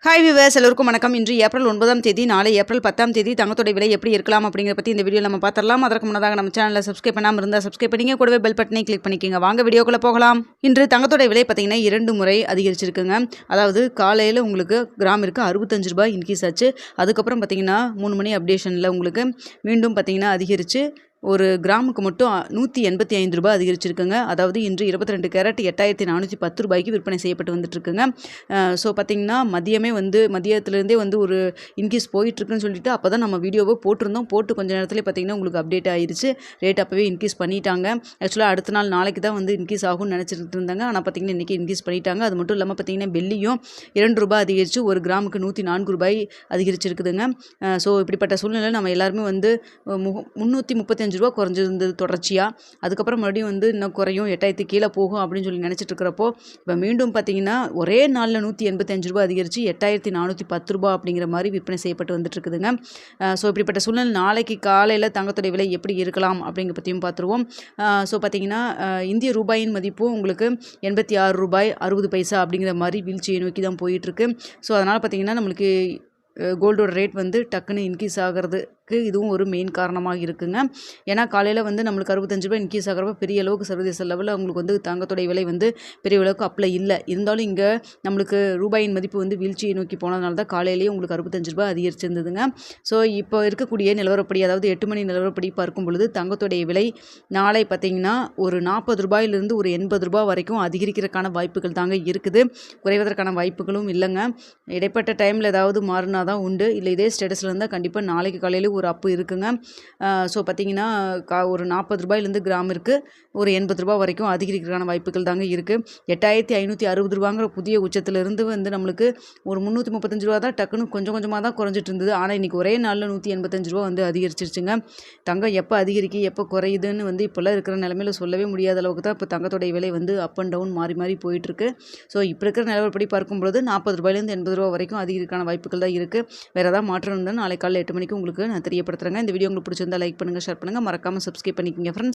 Hi viewers எல்லோருக்கும் வணக்கம். இன்று ஏப்ரல் 9ஆம் தேதி, நாளை ஏப்ரல் 10ஆம் தேதி தங்கத்தோட விலை எப்படி இருக்கலாம் அப்படிங்கிற பற்றி இந்த வீடியோ நம்ம பார்த்துடலாம். அதற்கு முன்னதாக நம்ம சேனலில் சப்ஸ்கிரைப் பண்ணாமல் இருந்தால் சப்ஸ்கிரைப் பண்ணிங்க, கூடவே பெல் பட்டனை கிளிக் பண்ணிக்கோங்க. வாங்க வீடியோக்குள்ளே போகலாம். இன்று தங்கத்தோட விலை பார்த்தீங்கன்னா 2 முறை அதிகரிச்சிருக்குங்க. அதாவது காலையில் உங்களுக்கு கிராமிற்கு 65 ரூபாய் இன்க்ரீஸ் ஆச்சு. அதுக்கப்புறம் பார்த்தீங்கன்னா 3 மணி அப்டேஷனில் உங்களுக்கு மீண்டும் பார்த்தீங்கன்னா அதிகரித்து ஒரு கிராமுக்கு மட்டும் 185 ரூபாய் அதிகரிச்சிருக்குங்க. அதாவது இன்று 22 கேரட் 8410 ரூபாய்க்கு விற்பனை செய்யப்பட்டு வந்துட்டுருக்குங்க. ஸோ பார்த்திங்கன்னா மதியத்துலேருந்தே ஒரு இன்க்ரீஸ் போயிட்டுருக்குன்னு சொல்லிட்டு அப்போ தான் நம்ம வீடியோவை போட்டிருந்தோம். போட்டு கொஞ்சம் நேரத்துலேயே பார்த்திங்கன்னா உங்களுக்கு அப்டேட் ஆயிடுச்சு. ரேட் அப்போவே இன்க்ரீஸ் பண்ணிட்டாங்க. ஆக்சுவலாக அடுத்த நாள் நாளைக்கு தான் இன்க்ரீஸ் ஆகும்னு நினச்சிட்டு இருந்தாங்க. ஆனால் பார்த்திங்கன்னா இன்றைக்கி இன்க்ரீஸ் பண்ணிட்டாங்க. அது மட்டும் இல்லாமல் பார்த்திங்கன்னா வெள்ளியும் 2 ரூபாய் அதிகரித்து ஒரு கிராமுக்கு 104 ரூபாய் அதிகரிச்சிருக்குதுங்க. ஸோ இப்படிப்பட்ட சூழ்நிலை நம்ம எல்லாருமே 335 ரூபா குறைஞ்சிருந்தது தொடர்ச்சியாக. அதுக்கப்புறம் மறுபடியும் இன்னும் குறையும், 8000 கீழே போகும் அப்படின்னு சொல்லி நினச்சிட்டு இருக்கிறப்போ இப்போ மீண்டும் பார்த்தீங்கன்னா ஒரே நாளில் 185 ரூபா அதிகரித்து 8410 ரூபா அப்படிங்கிற மாதிரி விற்பனை செய்யப்பட்டு வந்துட்டுருக்குதுங்க. ஸோ இப்படிப்பட்ட சூழ்நிலை நாளைக்கு காலையில் தங்கத்துடைய விலை எப்படி இருக்கலாம் அப்படிங்கிற பற்றியும் பார்த்துருவோம். ஸோ பார்த்தீங்கன்னா இந்திய ரூபாயின் மதிப்பும் உங்களுக்கு 86 ரூபாய் 60 பைசா அப்படிங்கிற மாதிரி வீழ்ச்சியை நோக்கி தான் போயிட்டுருக்கு. ஸோ அதனால் பார்த்தீங்கன்னா நம்மளுக்கு கோல்டோட ரேட் டக்குன்னு இன்க்ரீஸ் ஆகிறதுக்கு இதுவும் ஒரு மெயின் காரணமாக இருக்குங்க. ஏன்னா காலையில் நம்மளுக்கு 65 ரூபாய் இன்க்ரீஸ் ஆகிறப்ப பெரிய அளவுக்கு சர்வதேச லெவலில் அவங்களுக்கு தங்கத்தோடைய விலை பெரிய அளவுக்கு அப்ளை இல்லை. இருந்தாலும் இங்கே நம்மளுக்கு ரூபாயின் மதிப்பு வீழ்ச்சியை நோக்கி போனதுனால தான் காலையிலேயே உங்களுக்கு 65 ரூபாய் அதிகரிச்சிருந்ததுங்க. ஸோ இப்போ இருக்கக்கூடிய நிலவரப்படி, அதாவது 8 மணி நிலவரப்படி பார்க்கும் பொழுது தங்கத்தோடைய விலை நாளை பார்த்திங்கன்னா ஒரு 40 ரூபாயிலிருந்து ஒரு 80 ரூபாய் வரைக்கும் அதிகரிக்கிறதுக்கான வாய்ப்புகள் தாங்க இருக்குது. குறைவதற்கான வாய்ப்புகளும் இல்லைங்க. இடைப்பட்ட டைமில் ஏதாவது மாறினா தான் உண்டு. இல்லை இதே ஸ்டேட்டஸில் இருந்தால் கண்டிப்பாக நாளைக்கு காலையில் ஒரு அப்பு இருக்குங்க. ஸோ பார்த்திங்கன்னா ஒரு 40 ரூபாயிலேருந்து கிராமிற்கு ஒரு 80 ரூபாய் வரைக்கும் அதிகரிக்கிறதுக்கான வாய்ப்புகள் தாங்க இருக்குது. 8560 ரூபாங்கிற புதிய உச்சத்திலிருந்து நம்மளுக்கு ஒரு 335 ரூபா தான் டக்குன்னு கொஞ்சம் கொஞ்சமாக தான் குறைஞ்சிட்டு இருந்தது. ஆனால் இன்றைக்கி ஒரே நாளில் 185 ரூபா அதிகரிச்சிருச்சுங்க. தங்கம் எப்போ அதிகரிக்கி எப்போ குறையுதுன்னு இப்போல்லாம் இருக்கிற நிலமையில சொல்லவே முடியாத அளவுக்கு தான் இப்போ தங்கத்தோடைய விலை அப் அண்ட் டவுன் மாறி மாறி போயிட்டுருக்கு. ஸோ இப்போ இருக்கிற நிலவரப்படி பார்க்கும்பொழுது 40 ரூபாயிலேருந்து 80 ரூபா வரைக்கும் அதிகரிக்கான வாய்ப்புகள் தான் இருக்குது. வேறு ஏதாவது மாற்றம் இருந்தால் நாளை காலையில் 8 மணிக்கு உங்களுக்கு நான் தெரியப்படுத்துகிறேங்க. இந்த வீடியோ உங்களுக்கு பிடிச்சிருந்தால் லைக் பண்ணுங்கள், ஷேர் பண்ணுங்கள், மறக்காமல் சப்ஸ்கிரைப் பண்ணிக்கோங்க ஃப்ரெண்ட்ஸ்.